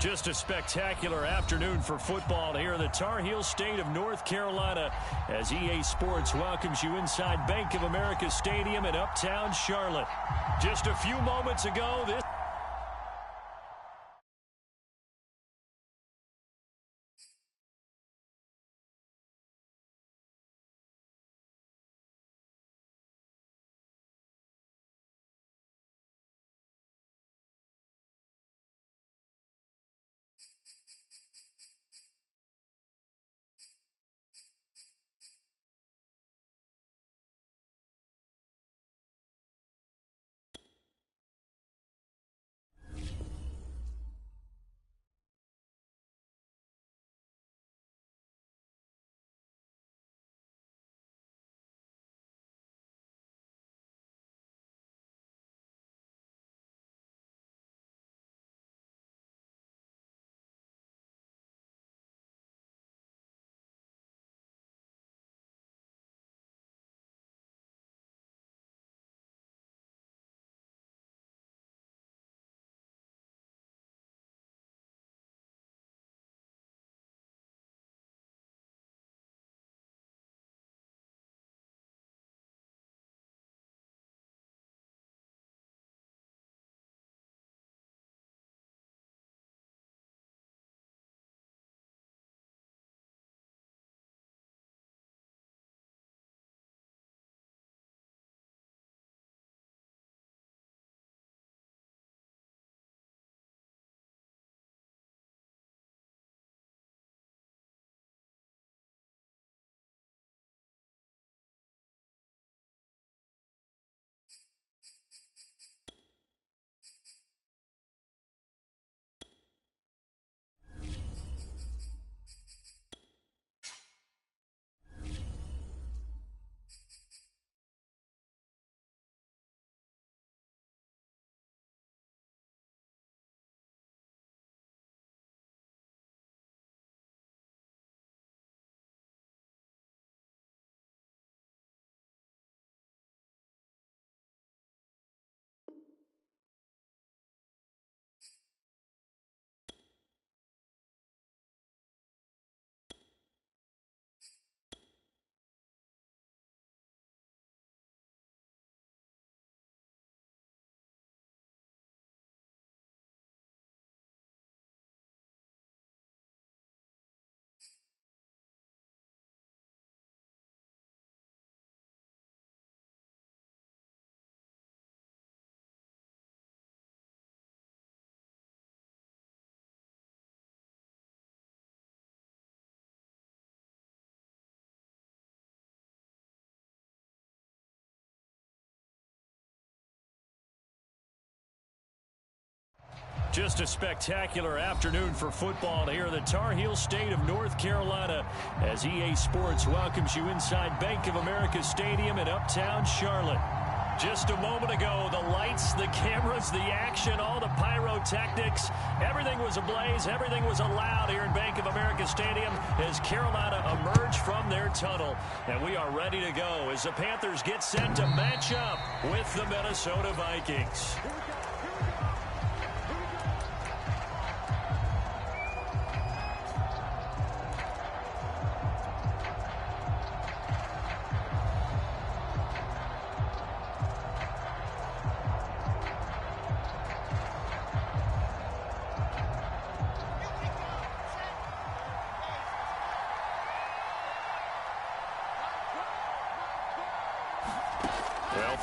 Just a spectacular afternoon for football here in the Tar Heel state of North Carolina as EA Sports welcomes you inside Bank of America Stadium in uptown Charlotte. Just a few moments ago, this just a spectacular afternoon for football here in the Tar Heel state of North Carolina as EA Sports welcomes you inside Bank of America Stadium in uptown Charlotte. Just a moment ago, the lights, the cameras, the action, all the pyrotechnics, everything was ablaze, everything was allowed here in Bank of America Stadium as Carolina emerged from their tunnel. And we are ready to go as the Panthers get set to match up with the Minnesota Vikings.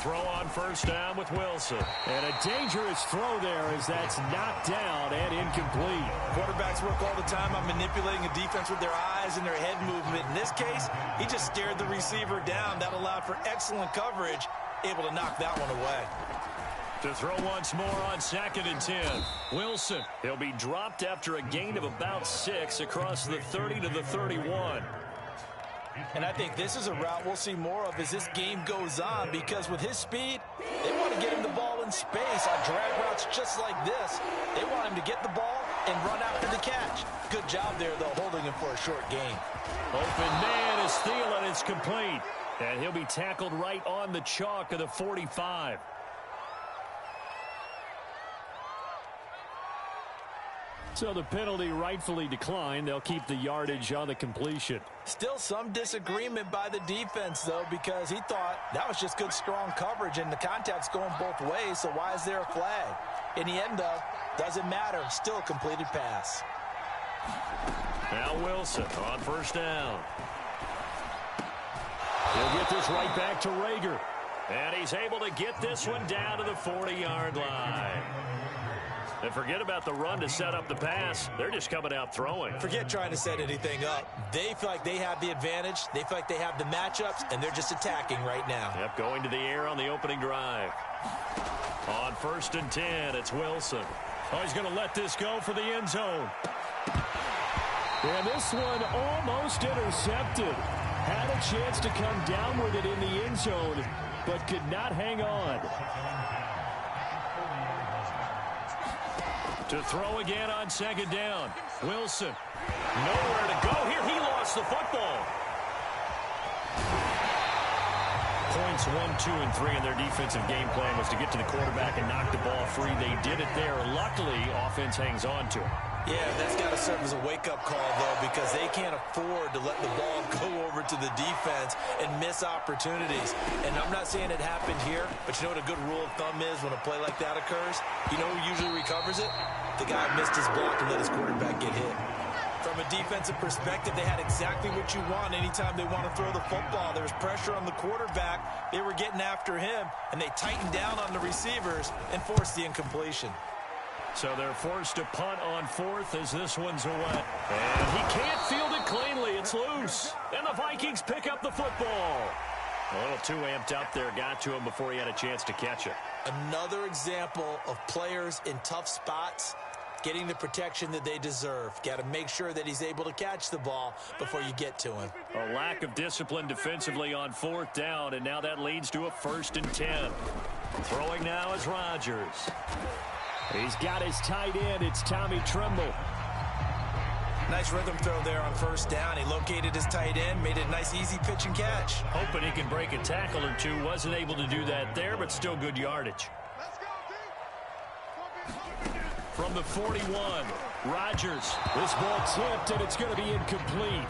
Throw on first down with Wilson. And a dangerous throw there as that's knocked down and incomplete. Quarterbacks work all the time on manipulating a defense with their eyes and their head movement. In this case, he just stared the receiver down. That allowed for excellent coverage, able to knock that one away. To throw once more on 2nd and 10. Wilson, he'll be dropped after a gain of about 6 across the 30 to the 31. And I think this is a route we'll see more of as this game goes on, because with his speed, they want to get him the ball in space on drag routes just like this. They want him to get the ball and run after the catch. Good job there, though, holding him for a short gain. Open man is Thielen. It's complete. And he'll be tackled right on the chalk of the 45. So the penalty rightfully declined. They'll keep the yardage on the completion. Still some disagreement by the defense, though, because he thought that was just good, strong coverage, and the contact's going both ways, so why is there a flag? In the end, though, doesn't matter. Still a completed pass. Now Wilson on first down. He'll get this right back to Rager. And he's able to get this one down to the 40-yard line. And forget about the run to set up the pass. They're just coming out throwing. Forget trying to set anything up. They feel like they have the advantage. They feel like they have the matchups, and they're just attacking right now. Yep, going to the air on the opening drive. On first and 10, it's Wilson. Oh, he's going to let this go for the end zone. And this one almost intercepted. Had a chance to come down with it in the end zone, but could not hang on. To throw again on second down. Wilson. Nowhere to go here. He lost the football. Points 1, 2, and 3 in their defensive game plan was to get to the quarterback and knock the ball free. They did it there. Luckily, offense hangs on to it. Yeah, that's got to serve as a wake-up call, though, because they can't afford to let the ball go over to the defense and miss opportunities. And I'm not saying it happened here, but you know what a good rule of thumb is when a play like that occurs? You know who usually recovers it? The guy who missed his block and let his quarterback get hit. From a defensive perspective, they had exactly what you want anytime they want to throw the football. There was pressure on the quarterback. They were getting after him, and they tightened down on the receivers and forced the incompletion. So they're forced to punt on fourth as this one's away. And he can't field it cleanly. It's loose. And the Vikings pick up the football. A little too amped up there. Got to him before he had a chance to catch it. Another example of players in tough spots getting the protection that they deserve. Got to make sure that he's able to catch the ball before you get to him. A lack of discipline defensively on fourth down, and now that leads to a first and 10. Throwing now is Rodgers. He's got his tight end. It's Tommy Tremble. Nice rhythm throw there on first down. He located his tight end, made it a nice, easy pitch and catch. Hoping he can break a tackle or two. Wasn't able to do that there, but still good yardage. From the 41, Rodgers. This ball tipped, and it's going to be incomplete.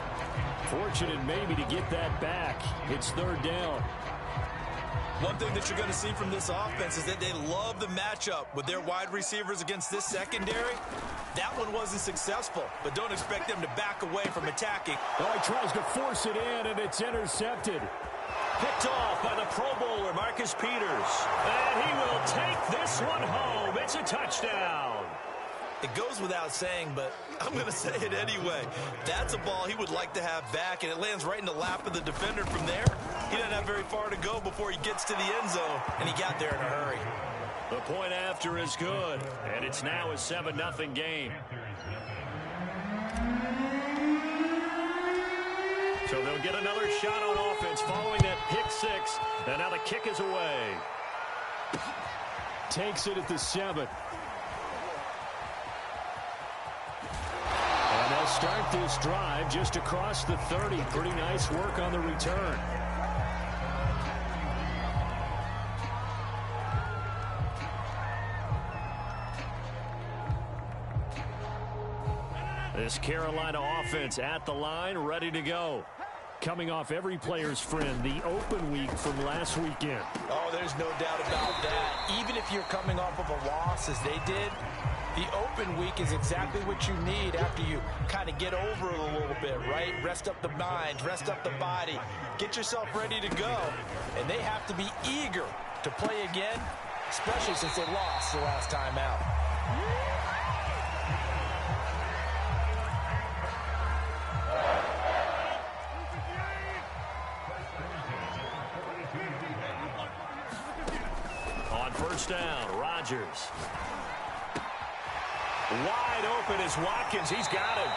Fortunate maybe to get that back. It's third down. One thing that you're going to see from this offense is that they love the matchup with their wide receivers against this secondary. That one wasn't successful, but don't expect them to back away from attacking. Oh, he tries to force it in, and it's intercepted. Picked off by the Pro Bowler, Marcus Peters. And he will take this one home. It's a touchdown. It goes without saying, but I'm going to say it anyway. That's a ball he would like to have back, and it lands right in the lap of the defender from there. He doesn't have very far to go before he gets to the end zone, and he got there in a hurry. The point after is good, and it's now a 7-0 game. So they'll get another shot on offense following that pick six, and now the kick is away. Takes it at the 7. And they'll start this drive just across the 30. Pretty nice work on the return. This Carolina offense at the line, ready to go. Coming off every player's friend, the open week from last weekend. Oh, there's no doubt about that. Even if you're coming off of a loss as they did, the open week is exactly what you need after you kind of get over it a little bit, right? Rest up the mind, rest up the body, get yourself ready to go. And they have to be eager to play again, especially since they lost the last time out. On first down, Rodgers. Wide open is Watkins. He's got him.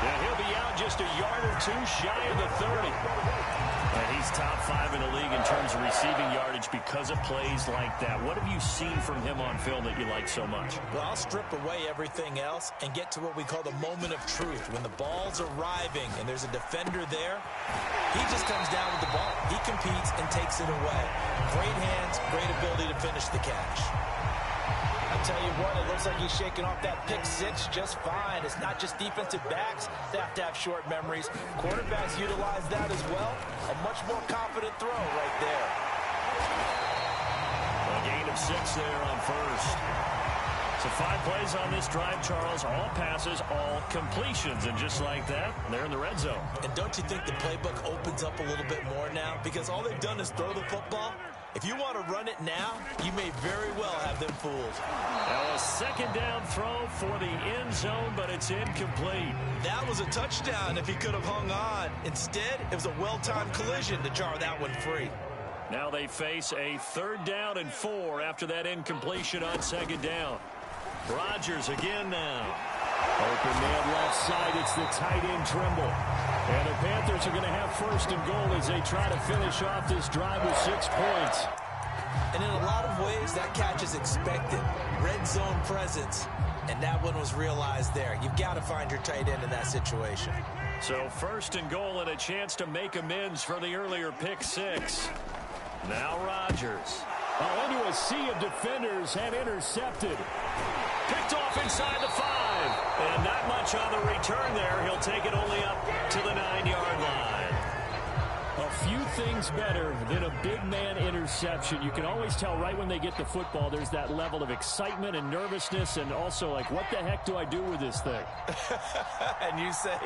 And he'll be out just a yard or two shy of the 30. And he's top 5 in the league in terms of receiving yardage because of plays like that. What have you seen from him on film that you like so much? Well, I'll strip away everything else and get to what we call the moment of truth. When the ball's arriving and there's a defender there, he just comes down with the ball. He competes and takes it away. Great hands, great ability to finish the catch. I'll tell you what, it looks like he's shaking off that pick six just fine. It's not just defensive backs that have to have short memories. Quarterbacks utilize that as well. A much more confident throw right there. A gain of 6 there on first. So 5 plays on this drive, Charles. All passes, all completions. And just like that, they're in the red zone. And don't you think the playbook opens up a little bit more now? Because all they've done is throw the football. If you want to run it now, you may very well have them fooled. Now a second down throw for the end zone, but it's incomplete. That was a touchdown if he could have hung on. Instead, it was a well-timed collision to jar that one free. Now they face a 3rd down and 4 after that incompletion on 2nd down. Rodgers again now. Open man left side. It's the tight end Trimble. And the Panthers are going to have 1st and goal as they try to finish off this drive with 6 points. And in a lot of ways, that catch is expected. Red zone presence. And that one was realized there. You've got to find your tight end in that situation. So 1st and goal and a chance to make amends for the earlier pick 6. Now Rodgers. Into a sea of defenders and intercepted. Picked off inside the 5. And not much on the return there. He'll take it only up to the 9-yard line. A few things better than a big man interception. You can always tell right when they get the football, there's that level of excitement and nervousness and also like, what the heck do I do with this thing? And you say,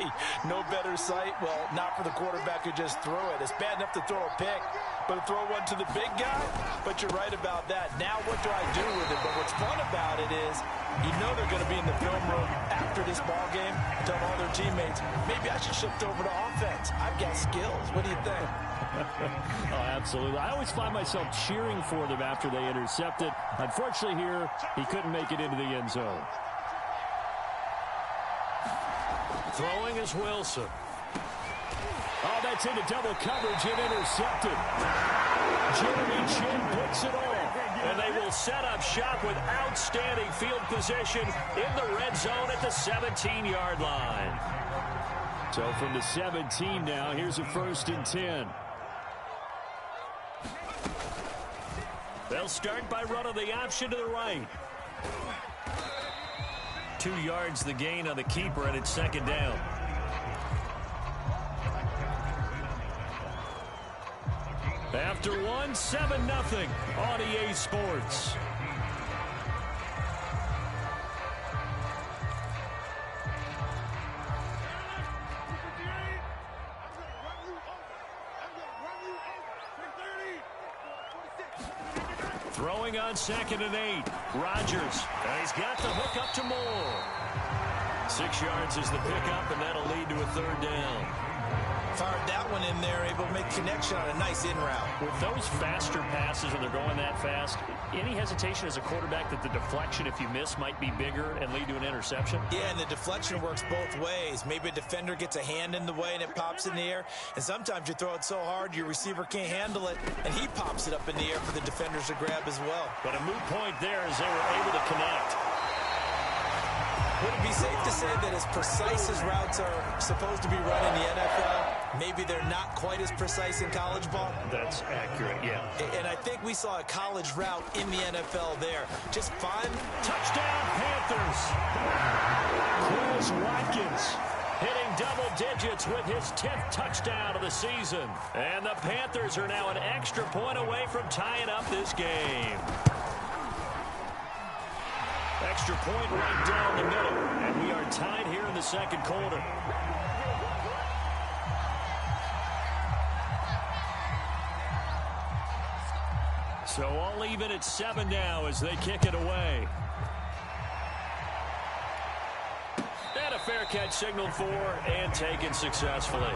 no better sight? Well, not for the quarterback who just threw it. It's bad enough to throw a pick, but to throw one to the big guy? But you're right about that. Now what do I do with it? But what's fun about it is you know they're going to be in the film room after this ball game, tell all their teammates, maybe I should shift over to offense. I've got skills. What do you think? Oh, absolutely. I always find myself cheering for them after they intercepted. Unfortunately here, he couldn't make it into the end zone. Throwing is Wilson. Oh, that's into double coverage and intercepted. Jeremy Chin puts it on. And they will set up shop with outstanding field position in the red zone at the 17-yard line. So from the 17 now, here's a 1st and 10. They'll start by running the option to the right. 2 yards the gain on the keeper, and it's 2nd down. After 1, 7-0 on EA Sports. Throwing on 2nd and 8. Rodgers. And he's got the hook up to Moore. 6 yards is the pickup, and that'll lead to a 3rd down. Fired that one in there, able to make connection on a nice in route. With those faster passes when they're going that fast, any hesitation as a quarterback that the deflection, if you miss, might be bigger and lead to an interception? Yeah, and the deflection works both ways. Maybe a defender gets a hand in the way and it pops in the air. And sometimes you throw it so hard your receiver can't handle it, and he pops it up in the air for the defenders to grab as well. But a moot point there as they were able to connect. Would it be safe to say that as precise as routes are supposed to be run in the NFL, maybe they're not quite as precise in college ball? That's accurate, yeah. And I think we saw a college route in the NFL there. Just fun. Touchdown, Panthers. Chris Watkins hitting double digits with his 10th touchdown of the season. And the Panthers are now an extra point away from tying up this game. Extra point right down the middle. And we are tied here in the 2nd quarter. So all even at 7 now as they kick it away. And a fair catch signaled for and taken successfully.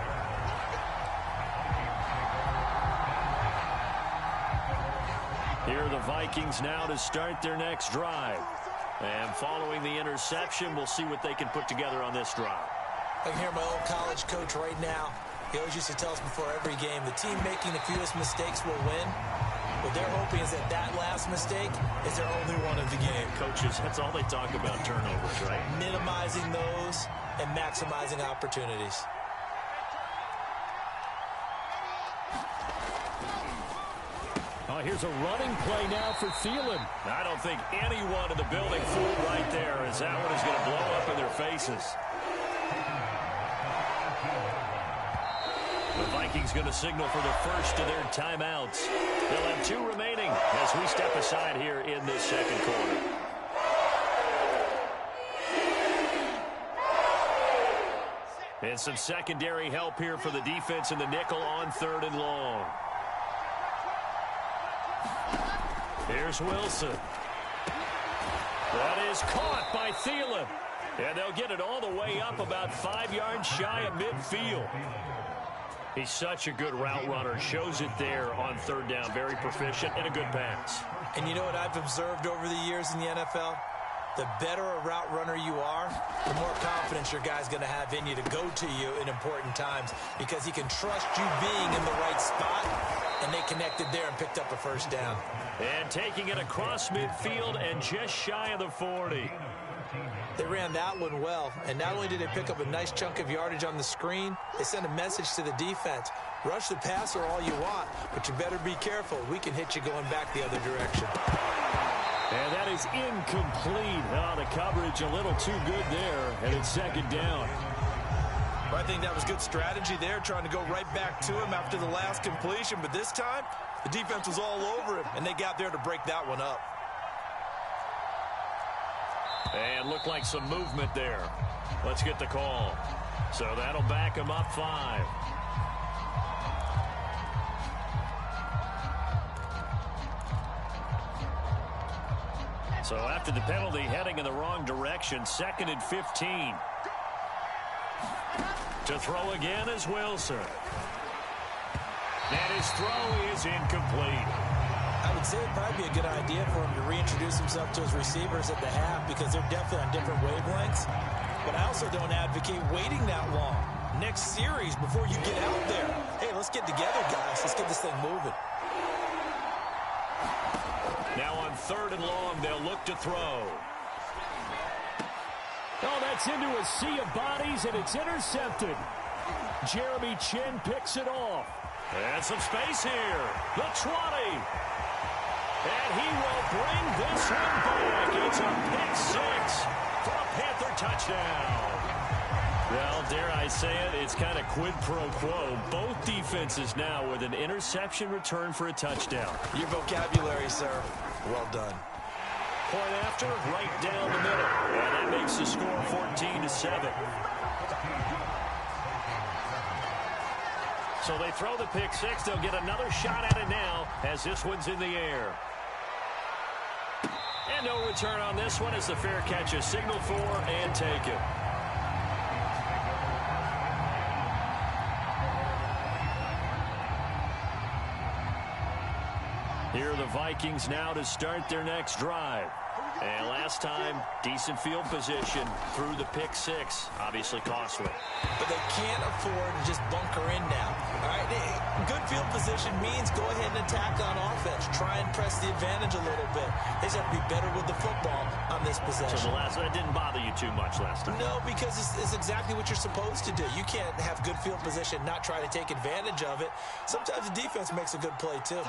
Here are the Vikings now to start their next drive. And following the interception, we'll see what they can put together on this drive. I can hear my old college coach right now. He always used to tell us before every game, the team making the fewest mistakes will win. What they're hoping is that that last mistake is their only one of the game. Coaches, that's all they talk about, turnovers, right? Minimizing those and maximizing opportunities. Oh, here's a running play now for Thielen. I don't think anyone in the building fooled right there, as that one is going to blow up in their faces. The Vikings going to signal for the first of their timeouts. They'll have 2 remaining as we step aside here in this second quarter. And some secondary help here for the defense in the nickel on 3rd and long. Here's Wilson. That is caught by Thielen. And they'll get it all the way up about 5 yards shy of midfield. He's such a good route runner. Shows it there on 3rd down. Very proficient and a good pass. And you know what I've observed over the years in the NFL? The better a route runner you are, the more confidence your guy's going to have in you to go to you in important times, because he can trust you being in the right spot, and they connected there and picked up a first down. And taking it across midfield and just shy of the 40. They ran that one well, and not only did they pick up a nice chunk of yardage on the screen, they sent a message to the defense. Rush the passer all you want, but you better be careful. We can hit you going back the other direction. And that is incomplete. Oh, the coverage a little too good there, and it's 2nd down. Well, I think that was good strategy there, trying to go right back to him after the last completion. But this time, the defense was all over him, and they got there to break that one up. And looked like some movement there. Let's get the call. So that'll back him up 5. So after the penalty, heading in the wrong direction, 2nd and 15. To throw again is Wilson. And his throw is incomplete. I would say it'd probably be a good idea for him to reintroduce himself to his receivers at the half, because they're definitely on different wavelengths. But I also don't advocate waiting that long. Next series, before you get out there, hey, let's get together, guys. Let's get this thing moving. Now on 3rd and long, they'll look to throw. Oh, that's into a sea of bodies, and it's intercepted. Jeremy Chin picks it off. And some space here. The 20. And he will bring this one back. It's a pick 6 for a Panther touchdown. Well, dare I say it, it's kind of quid pro quo. Both defenses now with an interception return for a touchdown. Your vocabulary, sir. Well done. Point after, right down the middle. And that makes the score 14-7. So they throw the pick 6. They'll get another shot at it now as this one's in the air. And no return on this one as the fair catch is signaled for and taken. Here are the Vikings now to start their next drive. And last time, decent field position through the pick 6. Obviously costly. But they can't afford to just bunker in now. All right, good field position means go ahead and attack on offense. Try and press the advantage a little bit. They just have to be better with the football on this possession. So that didn't bother you too much last time? No, because it's exactly what you're supposed to do. You can't have good field position, not try to take advantage of it. Sometimes the defense makes a good play, too.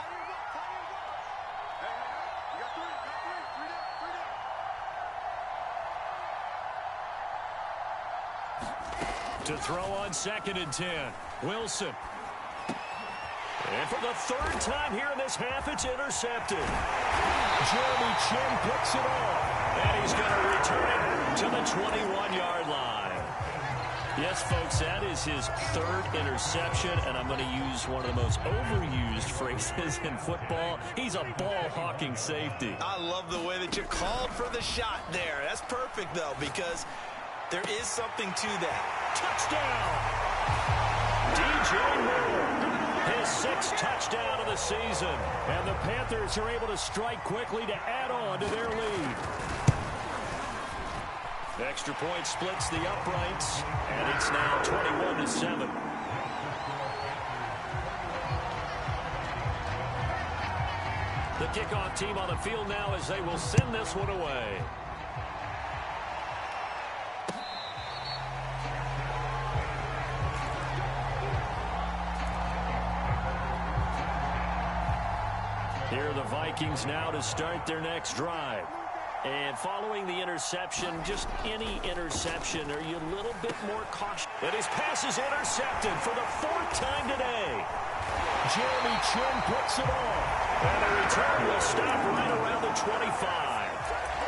To throw on 2nd and 10. Wilson. And for the 3rd time here in this half, it's intercepted. Jeremy Chin picks it off. And he's going to return it to the 21-yard line. Yes, folks, that is his 3rd interception, and I'm going to use one of the most overused phrases in football. He's a ball-hawking safety. I love the way that you called for the shot there. That's perfect, though, because there is something to that. Touchdown! DJ Moore, his 6th touchdown of the season. And the Panthers are able to strike quickly to add on to their lead. Extra point splits the uprights, and it's now 21-7. The kickoff team on the field now as they will send this one away. Here are the Vikings now to start their next drive. And following the interception, just any interception, are you a little bit more cautious? And his pass is intercepted for the 4th time today. Jeremy Chin puts it on. And the return will stop right around the 25.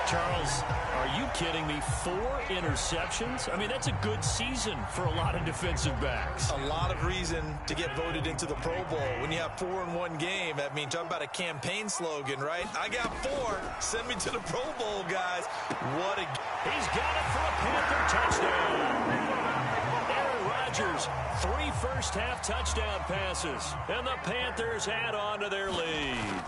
Charles, are you kidding me? 4 interceptions? I mean, that's a good season for a lot of defensive backs. A lot of reason to get voted into the Pro Bowl. When you have 4 in one game, I mean, talk about a campaign slogan, right? I got 4. Send me to the Pro Bowl, guys. What a... He's got it for a Panther touchdown. Aaron Rodgers, 3 first-half touchdown passes. And the Panthers add on to their lead.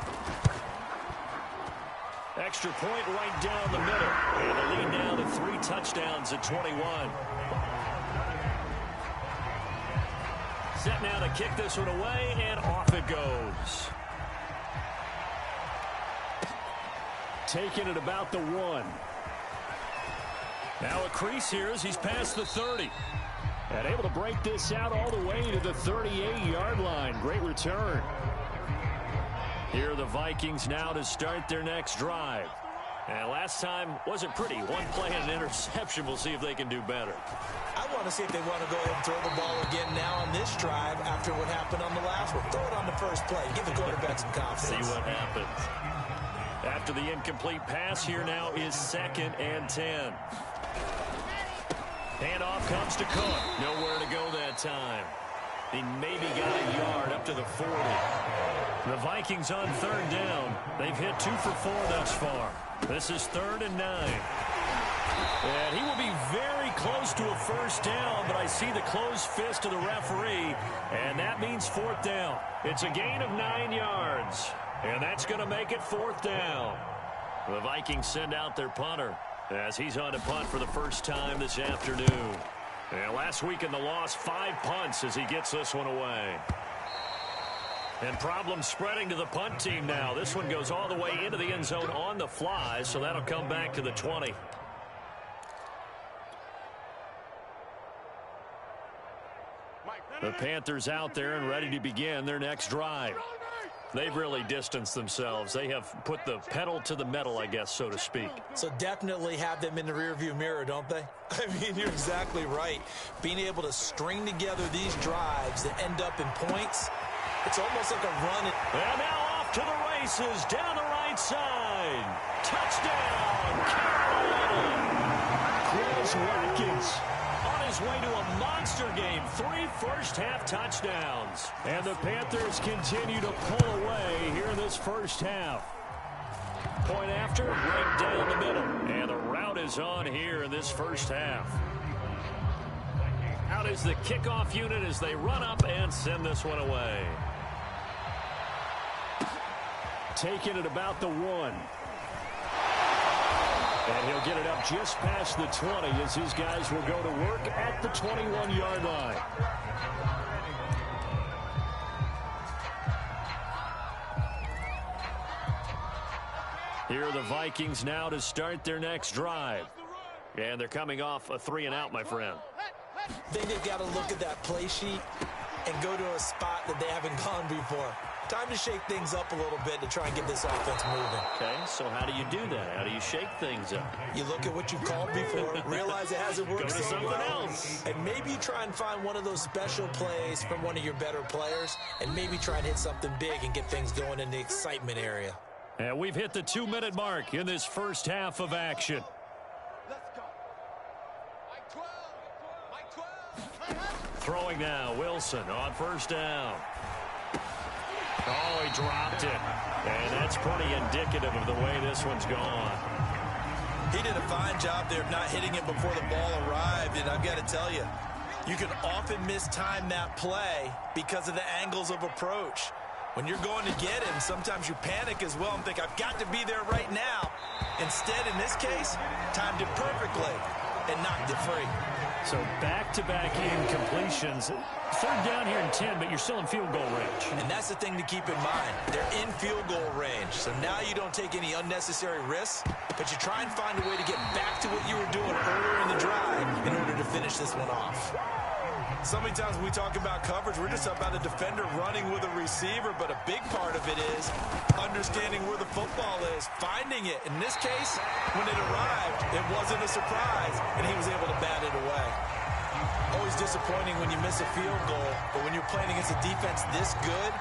Extra point right down the middle. And the lead now to 3 touchdowns at 21. Set now to kick this one away, and off it goes. Taking it about the 1. Now a crease here as he's past the 30. And able to break this out all the way to the 38-yard line. Great return. Here are the Vikings now to start their next drive. And last time wasn't pretty. 1 play and an interception. We'll see if they can do better. I want to see if they want to go ahead and throw the ball again now on this drive after what happened on the last one. Throw it on the first play. Give the quarterback some confidence. See what happens. After the incomplete pass, here now is 2nd and 10. Handoff comes to Cook. Nowhere to go that time. He maybe got a yard up to the 40. The Vikings on 3rd down. They've hit 2 for 4 thus far. This is 3rd and 9. And he will be very close to a first down, but I see the closed fist of the referee, and that means 4th down. It's a gain of 9 yards, and that's going to make it 4th down. The Vikings send out their punter as he's on to punt for the first time this afternoon. And last week in the loss, 5 punts as he gets this one away. And problems spreading to the punt team now. This one goes all the way into the end zone on the fly, so that'll come back to the 20. The Panthers out there and ready to begin their next drive. They've really distanced themselves. They have put the pedal to the metal, I guess, so to speak. So definitely have them in the rearview mirror, don't they? I mean, you're exactly right. Being able to string together these drives that end up in points, it's almost like a run. And now off to the races down the right side. Touchdown, Carolina. Chris Watkins on his way to a monster game. 3 first-half touchdowns. And the Panthers continue to pull away here in this first half. Point after, right down the middle. And the route is on here in this first half. Out is the kickoff unit as they run up and send this one away. Taking it about the 1. And he'll get it up just past the 20 as his guys will go to work at the 21-yard line. Here are the Vikings now to start their next drive. And they're coming off a 3-and-out, my friend. I think they've got to look at that play sheet and go to a spot that they haven't gone before. Time to shake things up a little bit to try and get this offense moving. Okay, so how do you do that? How do you shake things up? You look at what you've called before, realize it hasn't worked so something well, else. and maybe try and find one of those special plays from one of your better players, and maybe try and hit something big and get things going in the excitement area. And we've hit the 2-minute mark in this first half of action. Throwing now, Wilson on first down. Oh, he dropped it. And that's pretty indicative of the way this one's gone. He did a fine job there of not hitting it before the ball arrived, and I've got to tell you, you can often mistime that play because of the angles of approach. When you're going to get him, sometimes you panic as well and think, I've got to be there right now. Instead, in this case, timed it perfectly and knocked it free. So back-to-back incompletions. 3rd down here in 10, but you're still in field goal range. And that's the thing to keep in mind. They're in field goal range. So now you don't take any unnecessary risks, but you try and find a way to get back to what you were doing earlier in the drive in order to finish this one off. So many times when we talk about coverage, we're just about a defender running with a receiver, but a big part of it is understanding where the football is, finding it. In this case, when it arrived, it wasn't a surprise, and he was able to bat it away. Always disappointing when you miss a field goal, but when you're playing against a defense this good,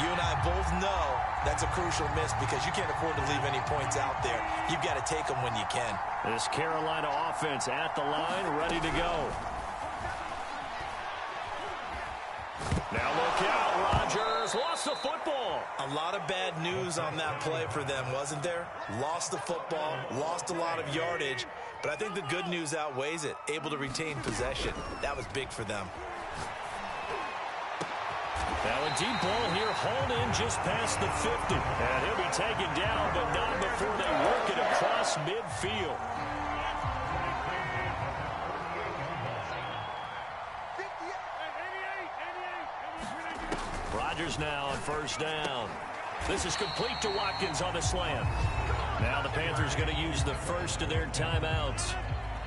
you and I both know that's a crucial miss because you can't afford to leave any points out there. You've got to take them when you can. This Carolina offense at the line, ready to go. Now look out, Rodgers lost the football. A lot of bad news on that play for them, wasn't there? Lost the football, lost a lot of yardage, but I think the good news outweighs it. Able to retain possession. That was big for them. Now a deep ball here, hauled in just past the 50. And he'll be taken down, but not before they work it across midfield. Rodgers now on first down. This is complete to Watkins on the slant. Now the Panthers going to use the first of their timeouts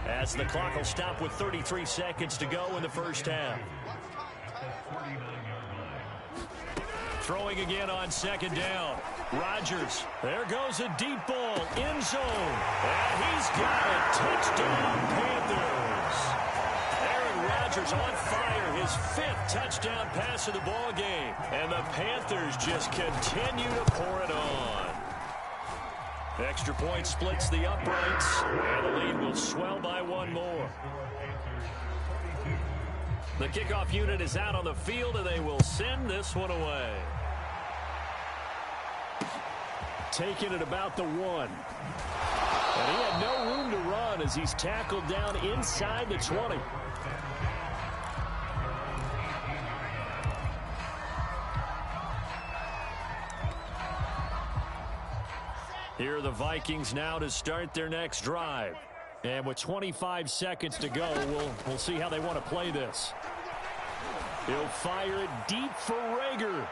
as the clock will stop with 33 seconds to go in the first half. Throwing again on second down. Rodgers. There goes a deep ball. End zone. And he's got it. Touchdown, Panthers. Aaron Rodgers on fire. His 5th touchdown pass of the ball game. And the Panthers just continue to pour it on. Extra point splits the uprights. And the lead will swell by one more. The kickoff unit is out on the field, and they will send this one away. Taking it about the 1. And he had no room to run as he's tackled down inside the 20. Here are the Vikings now to start their next drive. And with 25 seconds to go, we'll see how they want to play this. He'll fire it deep for Rager.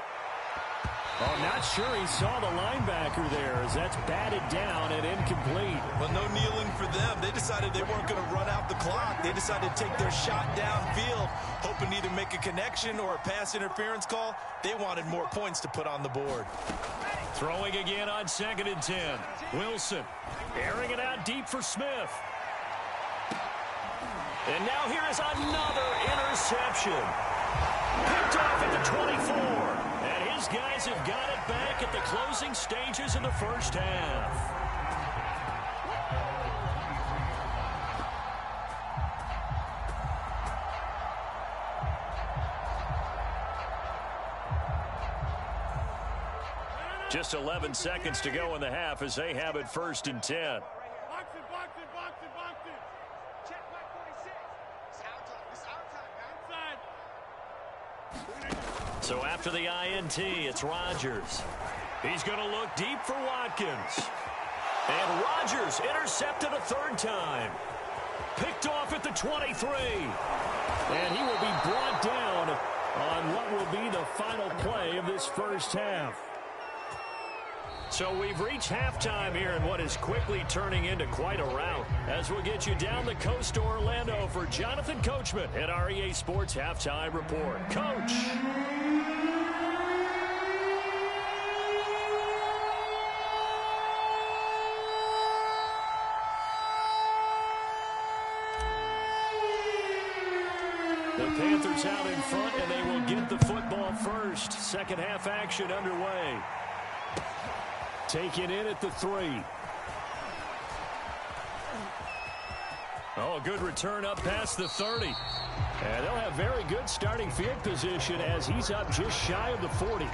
Oh, not sure he saw the linebacker there as that's batted down and incomplete. Well, no kneeling for them. They decided they weren't going to run out the clock. They decided to take their shot downfield, hoping to either make a connection or a pass interference call. They wanted more points to put on the board. Throwing again on 2nd and 10. Wilson airing it out deep for Smith. And now here is another interception. Picked off at the 24. And his guys have got it back at the closing stages of the first half. Just 11 seconds to go in the half as they have it 1st and 10. So after the INT, it's Rodgers. He's going to look deep for Watkins. And Rodgers intercepted a 3rd time. Picked off at the 23. And he will be brought down on what will be the final play of this first half. So we've reached halftime here in what is quickly turning into quite a rout. As we'll get you down the coast to Orlando for Jonathan Coachman at our EA Sports Halftime Report. Coach. The Panthers out in front, and they will get the football first. Second half action underway. Taken in at the 3. Oh, a good return up past the 30. And they'll have very good starting field position as he's up just shy of the 40.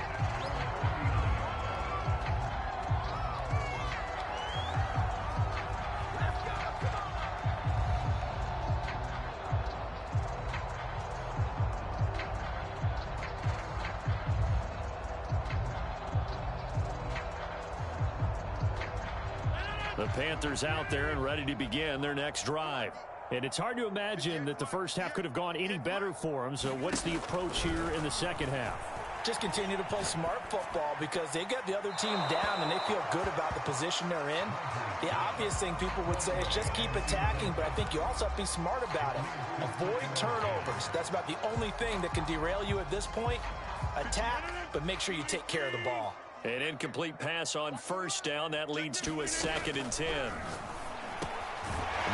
The Panthers out there and ready to begin their next drive. And it's hard to imagine that the first half could have gone any better for them. So what's the approach here in the second half? Just continue to play smart football because they get the other team down and they feel good about the position they're in. The obvious thing people would say is just keep attacking, but I think you also have to be smart about it. Avoid turnovers. That's about the only thing that can derail you at this point. Attack, but make sure you take care of the ball. An incomplete pass on first down. That leads to a 2nd and 10.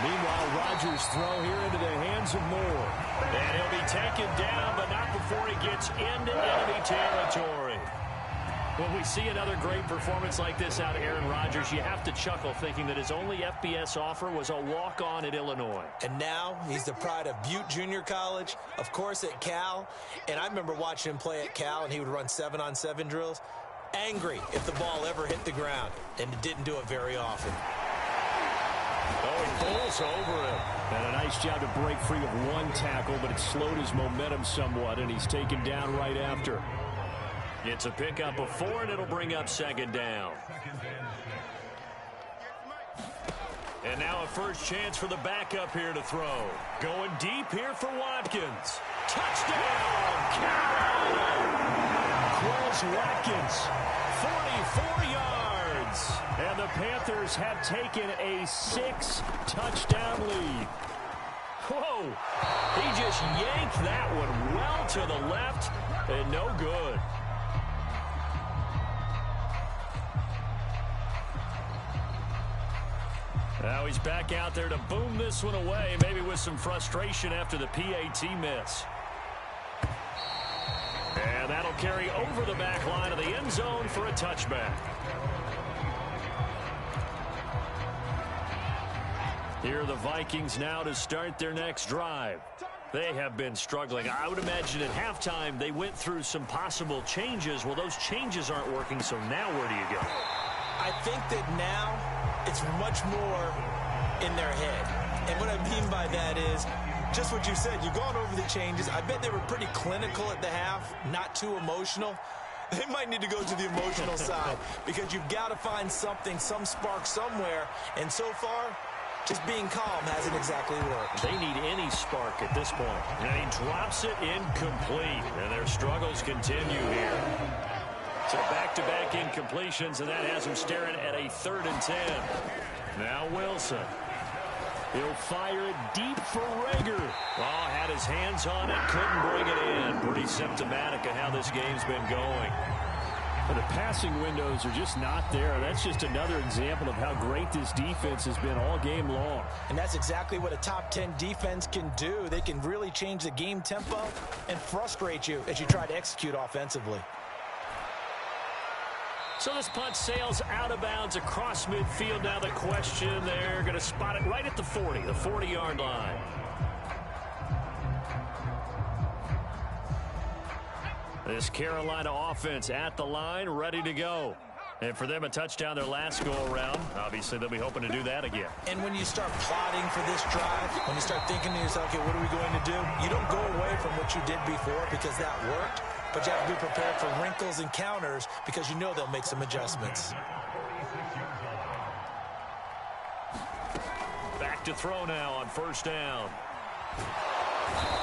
Meanwhile, Rodgers' throw here into the hands of Moore. And he'll be taken down, but not before he gets into enemy territory. When we see another great performance like this out of Aaron Rodgers, you have to chuckle thinking that his only FBS offer was a walk-on at Illinois. And now he's the pride of Butte Junior College, of course at Cal. And I remember watching him play at Cal, and he would run 7-on-7 drills. Angry if the ball ever hit the ground, and didn't do it very often. Oh, he falls over him. And a nice job to break free of one tackle, but it slowed his momentum somewhat, and he's taken down right after. It's a pickup of 4, and it'll bring up 2nd down. And now a first chance for the backup here to throw. Going deep here for Watkins. Touchdown, Carolina! Quez Watkins, 44 yards. And the Panthers have taken a 6-touchdown lead. Whoa! He just yanked that one well to the left, and no good. Now he's back out there to boom this one away, maybe with some frustration after the PAT miss. And that'll carry over the back line of the end zone for a touchback. Here are the Vikings now to start their next drive. They have been struggling. I would imagine at halftime they went through some possible changes. Well, those changes aren't working, so now where do you go? I think that now it's much more in their head. And what I mean by that is just what you said. You've gone over the changes. I bet they were pretty clinical at the half, not too emotional. They might need to go to the emotional side because you've got to find something, some spark somewhere. And so far, just being calm hasn't exactly worked. They need any spark at this point. And he drops it incomplete. And their struggles continue here. So back-to-back incompletions, and that has him staring at a 3rd and 10. Now Wilson. He'll fire it deep for Rager. Oh, had his hands on it, couldn't bring it in. Pretty symptomatic of how this game's been going. But the passing windows are just not there. That's just another example of how great this defense has been all game long. And that's exactly what a top 10 defense can do. They can really change the game tempo and frustrate you as you try to execute offensively. So this punt sails out of bounds across midfield. Now the question, they're going to spot it right at the 40, the 40-yard line. This Carolina offense at the line, ready to go. And for them, a touchdown their last go-around. Obviously, they'll be hoping to do that again. And when you start plotting for this drive, when you start thinking to yourself, okay, what are we going to do? You don't go away from what you did before because that worked, but you have to be prepared for wrinkles and counters because you know they'll make some adjustments. Back to throw now on first down.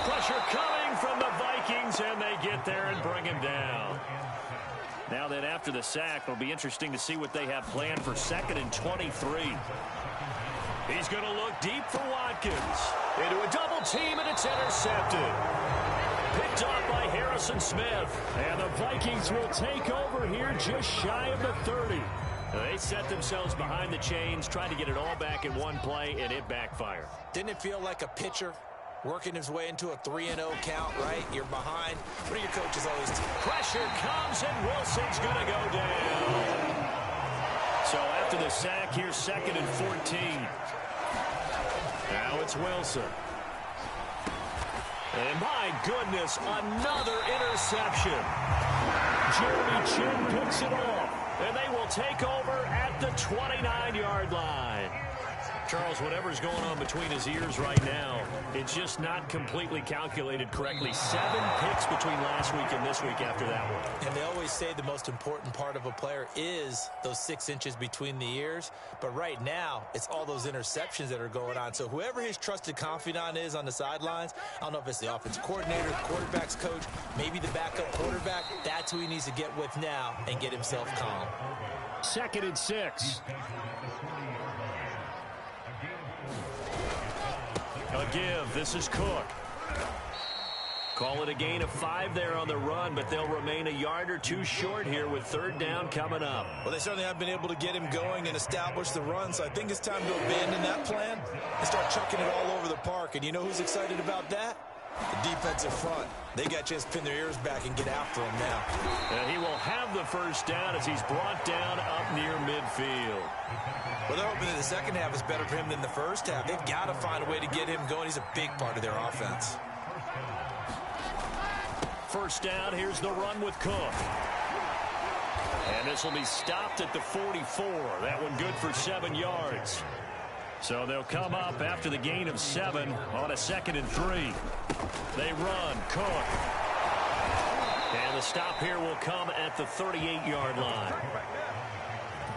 Pressure coming from the Vikings, and they get there and bring him down. Now then, after the sack, it'll be interesting to see what they have planned for 2nd and 23. He's going to look deep for Watkins. Into a double team, and it's intercepted. Picked off by Harrison Smith. And the Vikings will take over here just shy of the 30. They set themselves behind the chains, trying to get it all back in one play, and it backfired. Didn't it feel like a pitcher working his way into a 3-0 count, right? You're behind. What do your coaches always do? Pressure comes, and Wilson's going to go down. So after the sack, here's 2nd and 14. Now it's Wilson. And my goodness, another interception. Jeremy Chin picks it off. And they will take over at the 29-yard line. Charles, whatever's going on between his ears right now, it's just not completely calculated correctly. 7 picks between last week and this week after that one. And they always say the most important part of a player is those 6 inches between the ears. But right now, it's all those interceptions that are going on. So whoever his trusted confidant is on the sidelines, I don't know if it's the offensive coordinator, the quarterback's coach, maybe the backup quarterback, that's who he needs to get with now and get himself calm. 2nd and 6. A give. This is Cook. Call it a gain of 5 there on the run, but they'll remain a yard or 2 short here with 3rd down coming up. Well, they certainly have been able to get him going and establish the run, so I think it's time to abandon that plan and start chucking it all over the park. And you know who's excited about that? The defensive front. They got a chance to pin their ears back and get after him now. And he will have the 1st down as he's brought down up near midfield. Well, they're hoping that the second half is better for him than the first half. They've got to find a way to get him going. He's a big part of their offense. 1st down, here's the run with Cook. And this will be stopped at the 44. That one good for 7 yards. So they'll come up after the gain of 7 on a 2nd and 3. They run, Cook. And the stop here will come at the 38-yard line.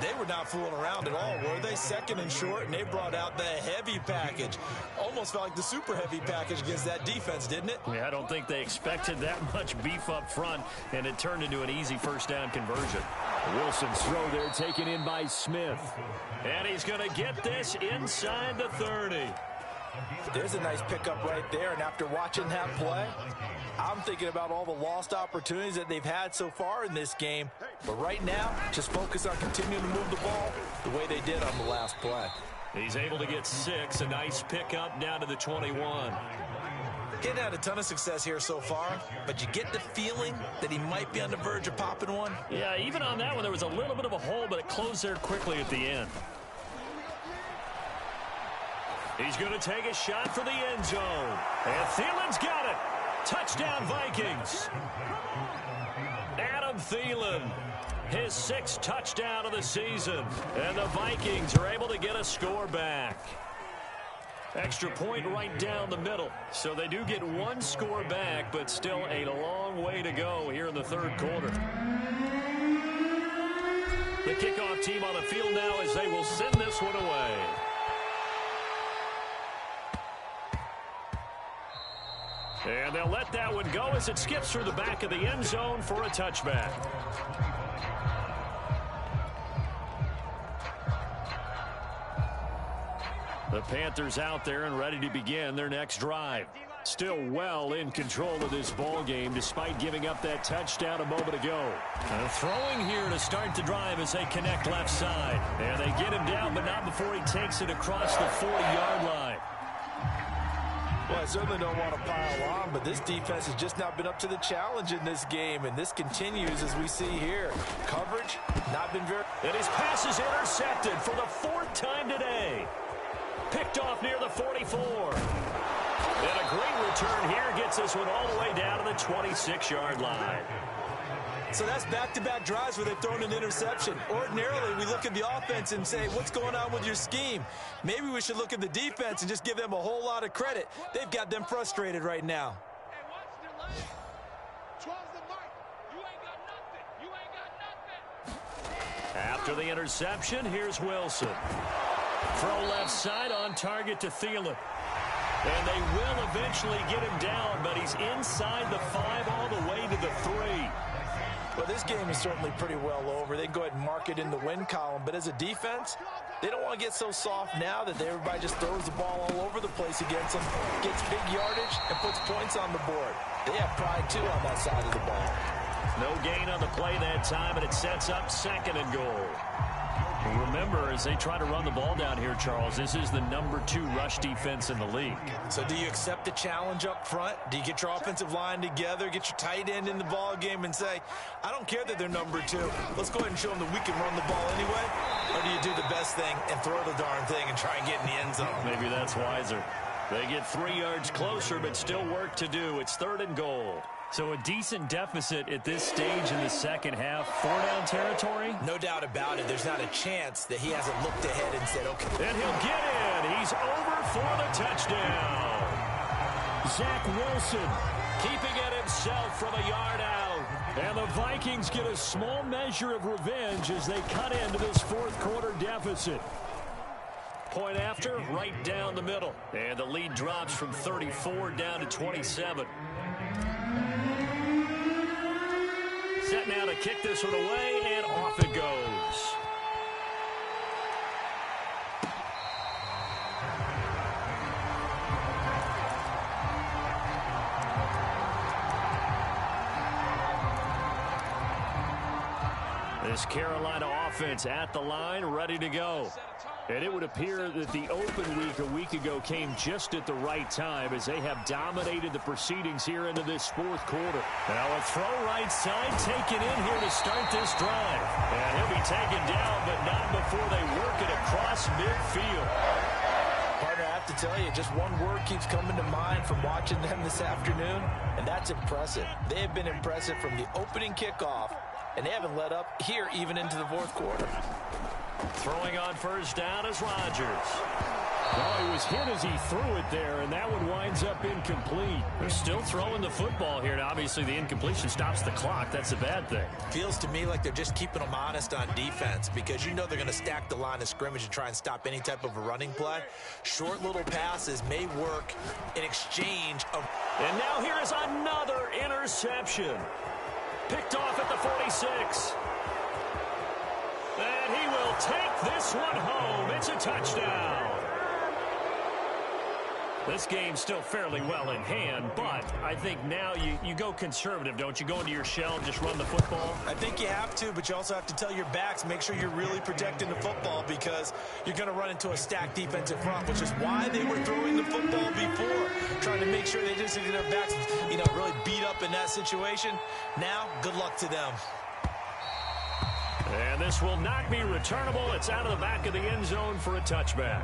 They were not fooling around at all, were they? 2nd and short, and they brought out the heavy package. Almost felt like the super heavy package against that defense, didn't it? Yeah, I don't think they expected that much beef up front, and it turned into an easy 1st down conversion. Wilson's throw there taken in by Smith. And he's going to get this inside the 30. There's a nice pickup right there, and after watching that play, I'm thinking about all the lost opportunities that they've had so far in this game. But right now, just focus on continuing to move the ball the way they did on the last play. He's able to get 6, a nice pickup down to the 21. He hadn't had a ton of success here so far, but you get the feeling that he might be on the verge of popping one. Yeah, even on that one, there was a little bit of a hole, but it closed there quickly at the end. He's going to take a shot for the end zone. And Thielen's got it. Touchdown, Vikings. Adam Thielen, his 6th touchdown of the season. And the Vikings are able to get a score back. Extra point right down the middle. So they do get 1 score back, but still a long way to go here in the 3rd quarter. The kickoff team on the field now as they will send this one away. And they'll let that one go as it skips through the back of the end zone for a touchback. The Panthers out there and ready to begin their next drive. Still well in control of this ball game despite giving up that touchdown a moment ago. Throwing here to start the drive as they connect left side. And they get him down, but not before he takes it across the 40-yard line. Well, I certainly don't want to pile on, but this defense has just not been up to the challenge in this game, and this continues as we see here. Coverage, not been very... And his pass is intercepted for the 4th time today. Picked off near the 44. And a great return here gets this one all the way down to the 26-yard line. So that's back-to-back drives where they've thrown an interception. Ordinarily, we look at the offense and say, what's going on with your scheme? Maybe we should look at the defense and just give them a whole lot of credit. They've got them frustrated right now. After the interception, here's Wilson. Throw left side on target to Thielen. And they will eventually get him down, but he's inside the 5 all the way to the 3. Well, this game is certainly pretty well over. They can go ahead and mark it in the win column. But as a defense, they don't want to get so soft now that everybody just throws the ball all over the place against them, gets big yardage, and puts points on the board. They have pride, too, on that side of the ball. No gain on the play that time, and it sets up 2nd and goal. Remember, as they try to run the ball down here, Charles, this is the number 2 rush defense in the league. So do you accept the challenge up front? Do you get your offensive line together, get your tight end in the ball game and say, I don't care that they're number 2. Let's go ahead and show them that we can run the ball anyway? Or do you do the best thing and throw the darn thing and try and get in the end zone? Maybe that's wiser. They get 3 yards closer, but still work to do. It's 3rd and goal. So a decent deficit at this stage in the second half. 4-down territory? No doubt about it. There's not a chance that he hasn't looked ahead and said, okay. And he'll get in. He's over for the touchdown. Zach Wilson keeping it himself from a yard out. And the Vikings get a small measure of revenge as they cut into this fourth quarter deficit. Point after, right down the middle. And the lead drops from 34 down to 27. Set now to kick this one away, and off it goes. This Carolina offense at the line, ready to go. And it would appear that the open week a week ago came just at the right time as they have dominated the proceedings here into this fourth quarter. Now a throw right side taken in here to start this drive. And he'll be taken down, but not before they work it across midfield. Partner, I have to tell you, just one word keeps coming to mind from watching them this afternoon, and that's impressive. They have been impressive from the opening kickoff, and they haven't let up here even into the fourth quarter. Throwing on first down is Rodgers. Well, he was hit as he threw it there, and that one winds up incomplete. They're still throwing the football here, and obviously the incompletion stops the clock. That's a bad thing. Feels to me like they're just keeping them honest on defense because you know they're going to stack the line of scrimmage and try and stop any type of a running play. Short little passes may work in exchange of... And now here is another interception. Picked off at the 46. And he will take this one home. It's a touchdown. This game's still fairly well in hand, but I think now you go conservative, don't you? Go into your shell and just run the football? I think you have to, but you also have to tell your backs, make sure you're really protecting the football because you're going to run into a stacked defensive front, which is why they were throwing the football before, trying to make sure they didn't get their backs, really beat up in that situation. Now, good luck to them. And this will not be returnable. It's out of the back of the end zone for a touchback.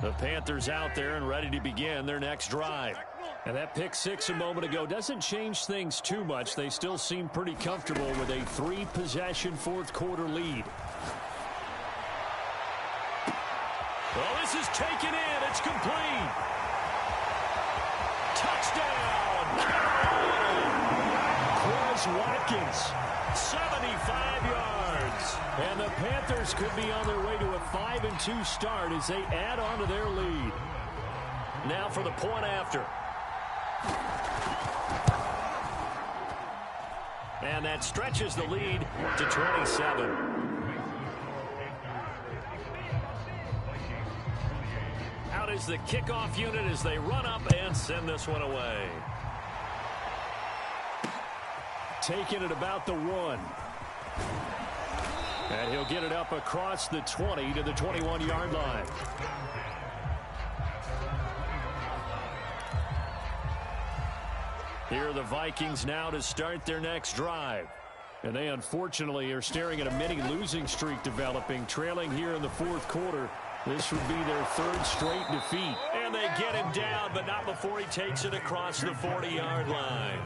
The Panthers out there and ready to begin their next drive. And that pick six a moment ago doesn't change things too much. They still seem pretty comfortable with a three-possession fourth quarter lead. Well, this is taken in. It's complete. Touchdown! Quez Watkins, 75 yards. And the Panthers could be on their way to a 5-2 start as they add on to their lead. Now for the point after. And that stretches the lead to 27. Out is the kickoff unit as they run up and send this one away. Taking it about the 1. And he'll get it up across the 20 to the 21-yard line. Here are the Vikings now to start their next drive. And they unfortunately are staring at a mini losing streak developing, trailing here in the fourth quarter. This would be their third straight defeat. And they get him down, but not before he takes it across the 40-yard line.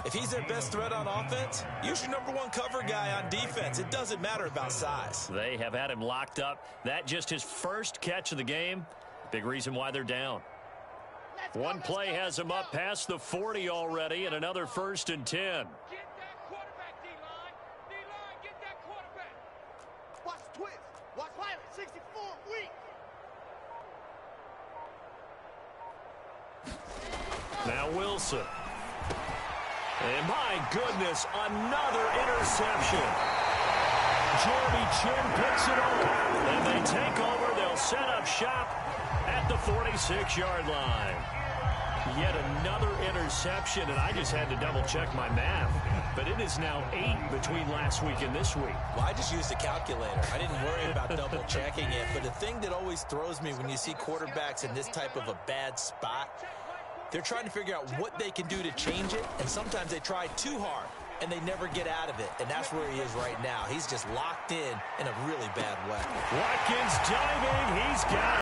If he's their best threat on offense, use your number one cover guy on defense. It doesn't matter about size. They have had him locked up. That just his first catch of the game. Big reason why they're down. One play has him up past the 40 already, and another 1st and 10. Get that quarterback, D-line. D-line, get that quarterback. Watch twist. Watch pilot. 64, weak. Now Wilson. And my goodness, another interception. Jeremy Chin picks it up. And they take over. They'll set up shop at the 46-yard line. Yet another interception, and I just had to double-check my math. But it is now 8 between last week and this week. Well, I just used a calculator. I didn't worry about double-checking it. But the thing that always throws me when you see quarterbacks in this type of a bad spot, they're trying to figure out what they can do to change it, and sometimes they try too hard. and they never get out of it. And that's where he is right now. He's just locked in a really bad way. Watkins diving. He's got it.